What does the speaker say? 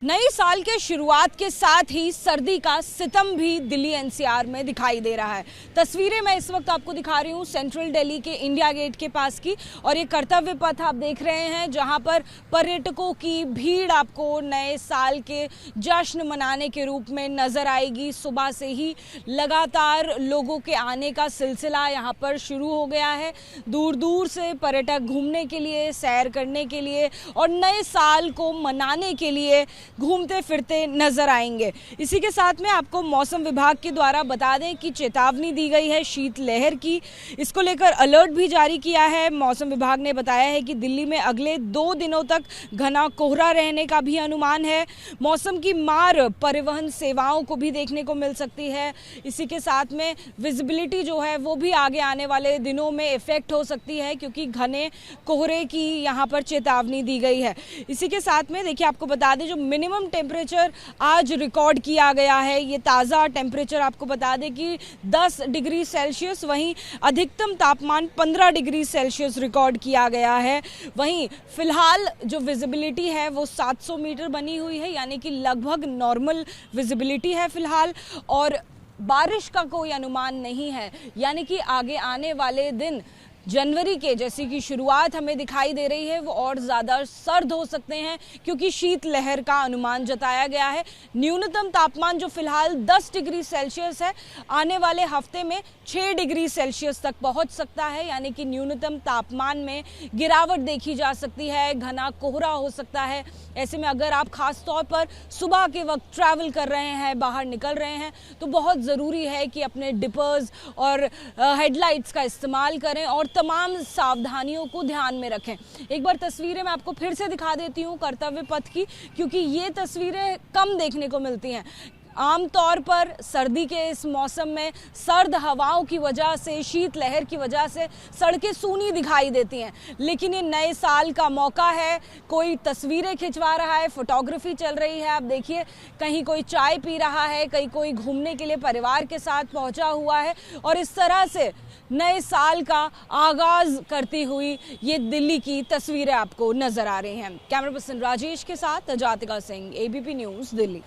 नए साल के शुरुआत के साथ ही सर्दी का सितम भी दिल्ली एनसीआर में दिखाई दे रहा है। तस्वीरें मैं इस वक्त आपको दिखा रही हूँ सेंट्रल दिल्ली के इंडिया गेट के पास की, और ये कर्तव्य पथ आप देख रहे हैं जहाँ पर पर्यटकों की भीड़ आपको नए साल के जश्न मनाने के रूप में नजर आएगी। सुबह से ही लगातार लोगों के आने का सिलसिला यहाँ पर शुरू हो गया है। दूर दूर से पर्यटक घूमने के लिए, सैर करने के लिए और नए साल को मनाने के लिए घूमते फिरते नजर आएंगे। इसी के साथ में आपको मौसम विभाग के द्वारा बता दें कि चेतावनी दी गई है शीतलहर की। इसको लेकर अलर्ट भी जारी किया है। मौसम विभाग ने बताया है कि दिल्ली में अगले 2 दिनों तक घना कोहरा रहने का भी अनुमान है। मौसम की मार परिवहन सेवाओं को भी देखने को मिल सकती है। इसी के साथ में विजिबिलिटी जो है वो भी आगे आने वाले दिनों में इफेक्ट हो सकती है, क्योंकि घने कोहरे की यहाँ पर चेतावनी दी गई है। इसी के साथ में देखिए आपको बता दें, जो मिनिमम टेम्परेचर आज रिकॉर्ड किया गया है, ये ताज़ा टेम्परेचर आपको बता दें कि 10 डिग्री सेल्सियस, वहीं अधिकतम तापमान 15 डिग्री सेल्सियस रिकॉर्ड किया गया है। वहीं फिलहाल जो विजिबिलिटी है वो 700 मीटर बनी हुई है, यानी कि लगभग नॉर्मल विजिबिलिटी है फिलहाल, और बारिश का कोई अनुमान नहीं है। यानी कि आगे आने वाले दिन जनवरी के जैसी की शुरुआत हमें दिखाई दे रही है वो और ज़्यादा सर्द हो सकते हैं, क्योंकि शीतलहर का अनुमान जताया गया है। न्यूनतम तापमान जो फिलहाल 10 डिग्री सेल्सियस है, आने वाले हफ्ते में 6 डिग्री सेल्सियस तक पहुंच सकता है, यानी कि न्यूनतम तापमान में गिरावट देखी जा सकती है। घना कोहरा हो सकता है। ऐसे में अगर आप खास तौर पर सुबह के वक्त ट्रैवल कर रहे हैं, बाहर निकल रहे हैं, तो बहुत ज़रूरी है कि अपने डिपर्स और हेडलाइट्स का इस्तेमाल करें और तमाम सावधानियों को ध्यान में रखें। एक बार तस्वीरें मैं आपको फिर से दिखा देती हूँ कर्तव्य पथ की, क्योंकि ये तस्वीरें कम देखने को मिलती हैं। आमतौर पर सर्दी के इस मौसम में सर्द हवाओं की वजह से, शीतलहर की वजह से सड़कें सूनी दिखाई देती हैं, लेकिन ये नए साल का मौका है। कोई तस्वीरें खिंचवा रहा है, फोटोग्राफी चल रही है, आप देखिए कहीं कोई चाय पी रहा है, कहीं कोई घूमने के लिए परिवार के साथ पहुंचा हुआ है, और इस तरह से नए साल का आगाज करती हुई ये दिल्ली की तस्वीरें आपको नजर आ रही हैं। कैमरा पर्सन राजेश के साथ जातिका सिंह, एबीपी न्यूज़, दिल्ली।